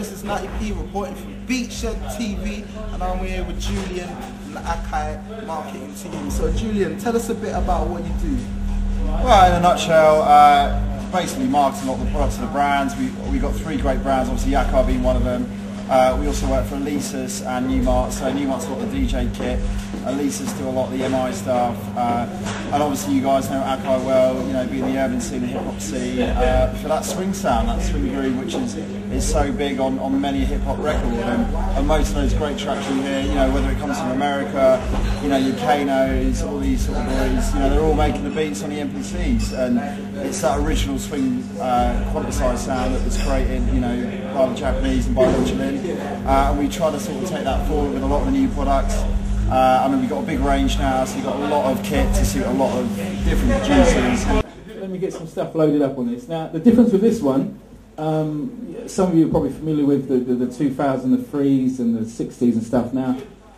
This is 90p reporting from Beatshed TV, and I'm here with Julian from the AKAI marketing team. So Julian, tell us a bit about what you do. Well, in a nutshell, basically marketing a lot of the products of the brands. We've got three great brands, obviously AKAI being one of them. We also work for Elisa's and Newmart, so Newmart's got the DJ kit, Elisa's do a lot of the MI stuff, and obviously you guys know AKAI well, you know, being the urban scene, the hip hop scene, for that swing sound, that swing groove, which is so big on many hip hop record, and most of those great tracks you hear, you know, whether it comes from America, you know, your Kanos, all these sort of boys, you know, they're all making the beats on the MPCs, and it's that original swing quantified sound that was created, you know, by the Japanese and by Michelin, and we try to sort of take that forward with a lot of the new products. I mean, we've got a big range now, so we've got a lot of kit to suit a lot of different producers. Let me get some stuff loaded up on this. Now, the difference with this one, some of you are probably familiar with the 2003s and the 60s and stuff. Now,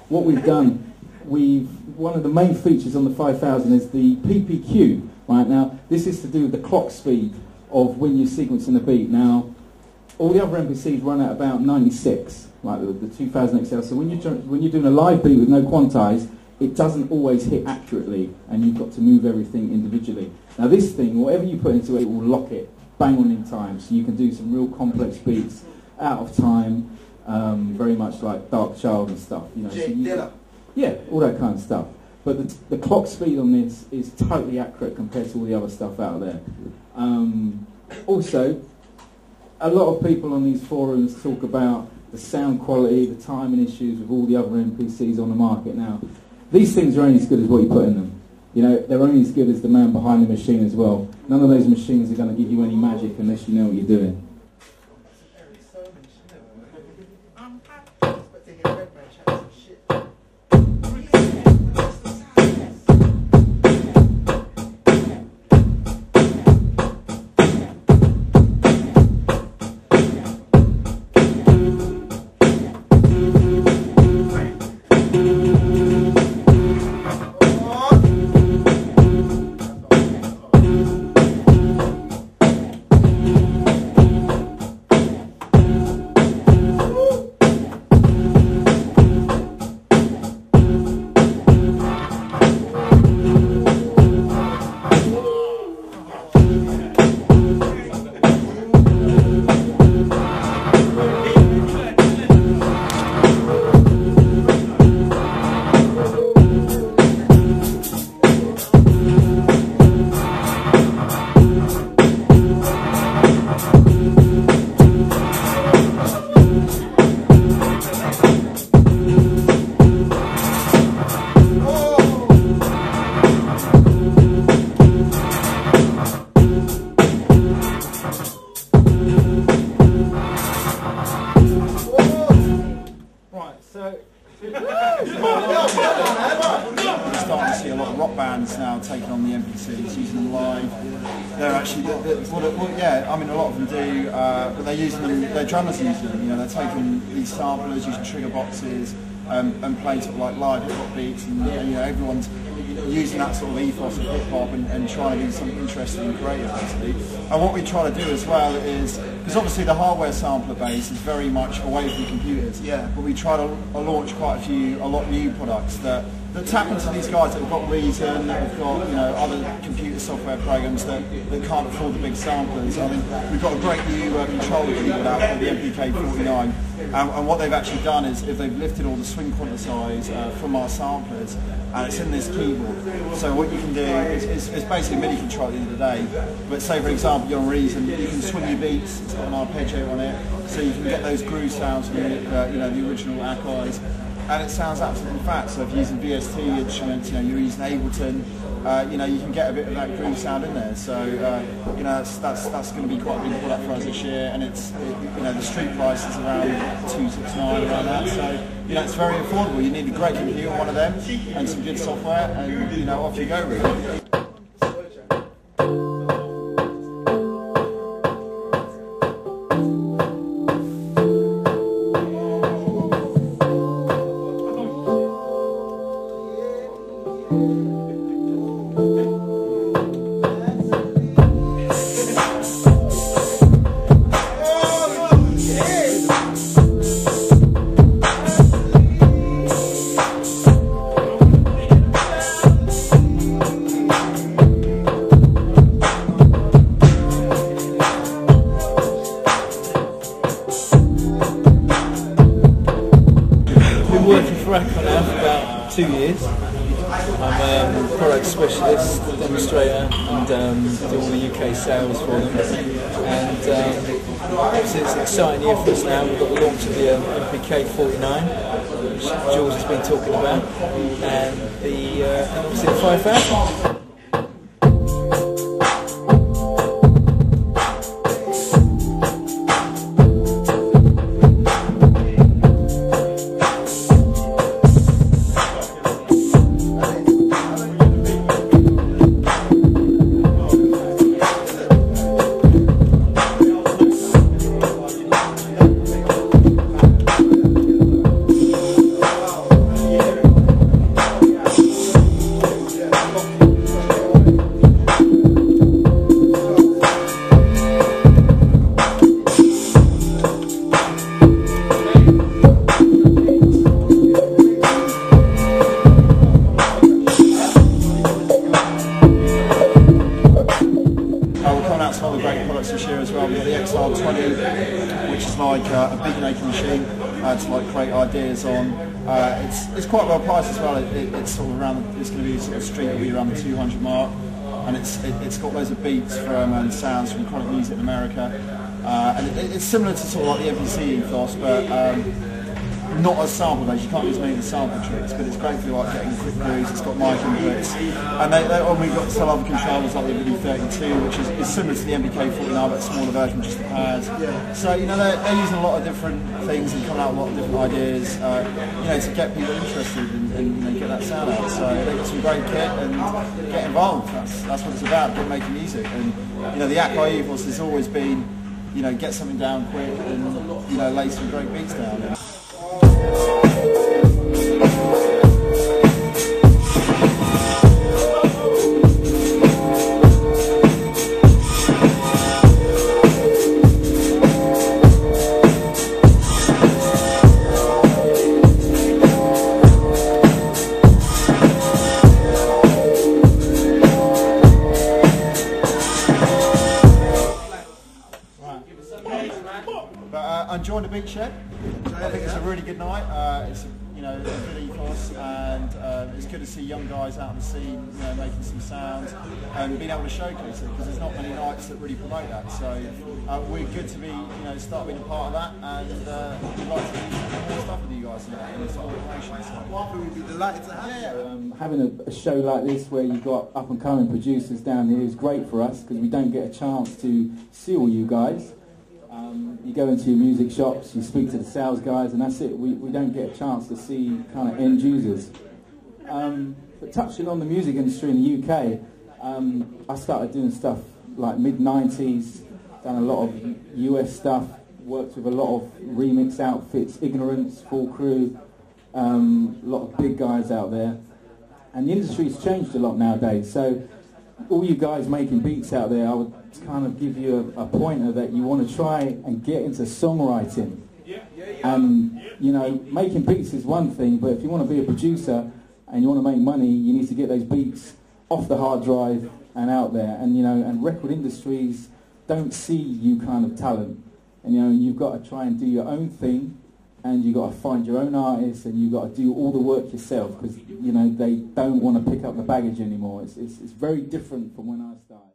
what we've done, one of the main features on the 5000 is the PPQ. Right now, this is to do with the clock speed of when you're sequencing the beat. Now, all the other MPCs run at about 96, like the 2000 XL. So when you're doing a live beat with no quantize, it doesn't always hit accurately, and you've got to move everything individually. Now this thing, whatever you put into it, it will lock it bang on in time. So you can do some real complex beats out of time, very much like Dark Child and stuff. You know, yeah, all that kind of stuff. But the clock speed on this is totally accurate compared to all the other stuff out there. Also, a lot of people on these forums talk about the sound quality, the timing issues with all the other MPCs on the market now. These things are only as good as what you put in them. You know, they're only as good as the man behind the machine as well. None of those machines are going to give you any magic unless you know what you're doing. We're starting to see a lot of rock bands now taking on the MPCs, using them live. They're actually, yeah, I mean a lot of them do, but they're using them, their drummers use them, you know, they're taking these samplers, using trigger boxes, and playing sort of like live hip hop beats, and you know, everyone's using that sort of ethos of hip hop and trying to do something interesting and creative basically. And what we try to do as well is, because obviously the hardware sampler base is very much away from computers, yeah, but we try to launch quite a lot of new products that tap into these guys that have got Reason, that have got, you know, other computer software programs that can't afford the big samplers. I mean, we've got a great new controller keyboard out called the MPK49, and what they've actually done is they've lifted all the swing quantifiers from our samplers, and it's in this keyboard. So what you can do is basically a MIDI control at the end of the day. But say for example you're on Reason, you can swing your beats, it's got an arpeggio on it, so you can get those groove sounds from you know, the original AKAIs. And it sounds absolutely fat. So if you're using VST instruments, you know, you're using Ableton, you know, you can get a bit of that groove sound in there. So you know, that's going to be quite a big product for us this year. And you know, the street price is around 269, around that. So you know, it's very affordable. You need a great computer, one of them, and some good software, and you know, off you go really. sales for them, and obviously it's an exciting year for us now. We've got the launch of the MPK 49, which Jules has been talking about, and obviously the 5000. Some other great products this year as well. We've got the XR20, which is like a beat making machine to like create ideas on. It's quite well priced as well. It's sort of around. It's going to be sort of street will be around the 200 mark, and it's got loads of beats from and sounds from chronic music in America, and it's similar to sort of like the MPC ethos, but not as sample based. You can't use many of the sample tricks, but it's great for like getting quick grooves. It's got mic inputs, and we've got some other controllers like the VD32, which is similar to the MPK 49 but a smaller version, just the pads. Yeah. So they're using a lot of different things and coming out with a lot of different ideas, to get people interested and get that sound out. So they've got some great kit and get involved. That's what it's about. Get making music, and the AKAI ethos has always been, get something down quick and lay some great beats down. But I'm enjoying the Beatshed. I think it's a really good night. It's a good ethos, and it's good to see young guys out on the scene, making some sounds and being able to showcase it, because there's not many nights that really promote that. So we're good to be, start being a part of that, and we'd like to do more stuff with you guys in this whole operation. So We'd be delighted to have you. Having a show like this where you've got up and coming producers down here is great for us, because we don't get a chance to see all you guys. You go into your music shops, you speak to the sales guys, and that's it. We don't get a chance to see kind of end users. But touching on the music industry in the UK, I started doing stuff like mid-90s, done a lot of US stuff, worked with a lot of remix outfits, Ignorance, Full Crew, a lot of big guys out there. And the industry's changed a lot nowadays, so all you guys making beats out there, I would kind of give you a pointer that you want to try and get into songwriting. And making beats is one thing, but if you want to be a producer and you want to make money, you need to get those beats off the hard drive and out there. And and record industries don't see you kind of talent, and you've got to try and do your own thing, and you've got to find your own artists, and you've got to do all the work yourself, because they don't want to pick up the baggage anymore. It's very different from when I started.